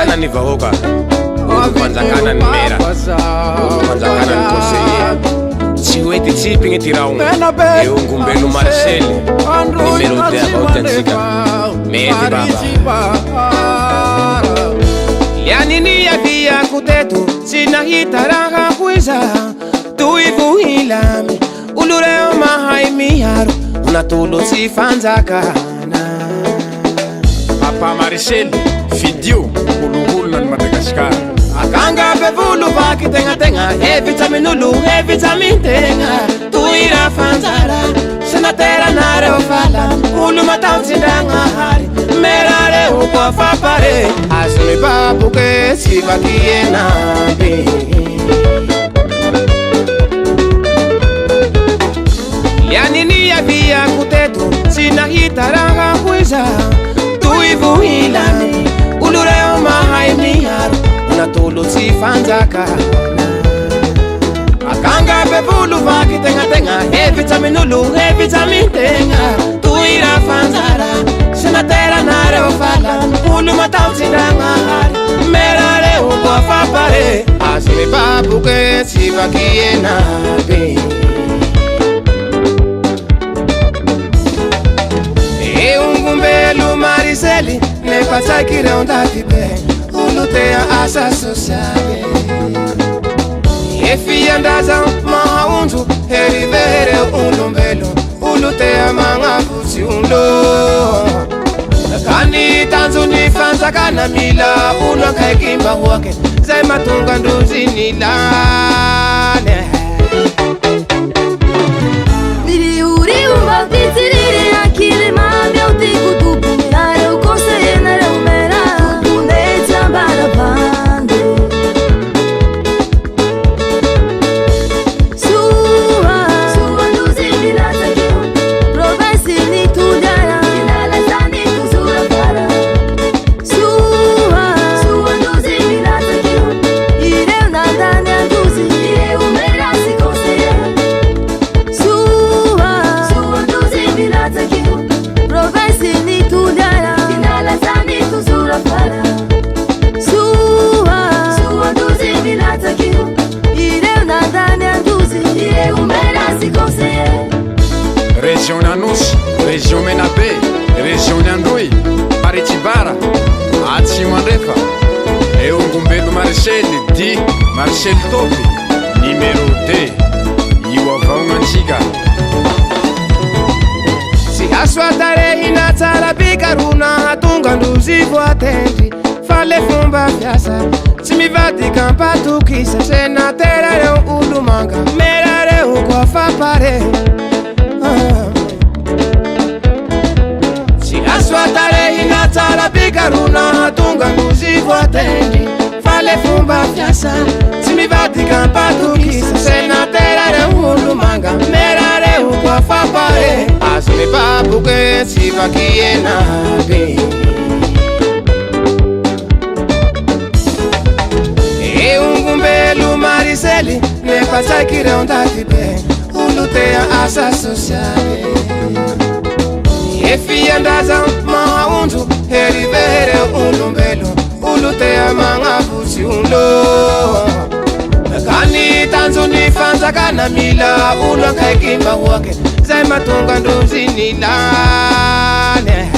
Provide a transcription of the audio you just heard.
Panzakana ni vahoka, panzakana ni mera, panzakana ni conseiller. Chihuete chipping e tirão, eu Ngumbelo Marcel, número 10 autêntica, mete baba. Lianini havia kutetu, sinahitaraha kuiza, tuivuhilame, ulureo mahai miharu, unatulo si fanzakana. Papa Marcel, fidio, uluhulu na Madagascar. Akanga bevulu vaki tenga, vitaminulu, vitamin tenga, tuira fanzara, senatera nare ofala, ulu matau sindanga hari, merare uko fapare, asumi papu ke sivaki enabi. Lianini havia kutetu, sinahitaraha kuiza, tuivuhilame, ulureo mahai miharu, unatulo si fanzakana. Akanga bevulu vaki tenga, vitaminulu, vitamin tenga, tuira fanzara, senatera nare ofala, ulu matau sindanga hari, merare uko fapare, asumi papu ke sivaki enabi. Ngumbelo Marcel, ne pasakire ondati be, ulutea asa sociale. Efi andaza maunzu, herivere ulumbelo, ulutea manga fusi ulo. Kani tanzu ni fanzakana mila, ulo kaikimba wake, zai matunga nduzi nilane. Miri uri umbatitiriri akile mami au tiku tupu, nare ukose nare umera, uneta bara bande. Sua nduzi milata kiu, provensi ni tudara, inala zani tuzura para. Sua nduzi milata kiu, ire unandane anduzi, ire umera si konseye. Sua nduzi milata kiu, provensi ni tudara, inala zani tuzura para. Sua nduzi milata kiu, ire unandane anduzi, ire umera si konseye. Région Nanos, région Menabe, région Nyandoi, Paritibara, Atsimandrefa. Eu Ngumbelo Marcel, di Marcel Topi, numéro 2, Iwavão Antiga. Si aswa tarehi na tsara bikaruna, hatunga nduzi voatendi, fale fumba fiasa, simivati kampatukisa, senatera reo ulumanga, merare uko fapare. Si aswa tarehi na tsara bikaruna, hatunga nduzi voatendi, fale fumba fiasa, simivati kampatukisa, senatera reo ulumanga, merare uko fapare. Asumi papu ke sivaki enabi. Ngumbelo Marcel, ne pasakire ondati be, ulutea asa sociale. Efi andaza maunzu, herivere ulumbelo, ulutea manga fusi ulo. Kani tanzu ni fanzakana mila, ulo kaikimba wake, zai matunga nduzi nilane.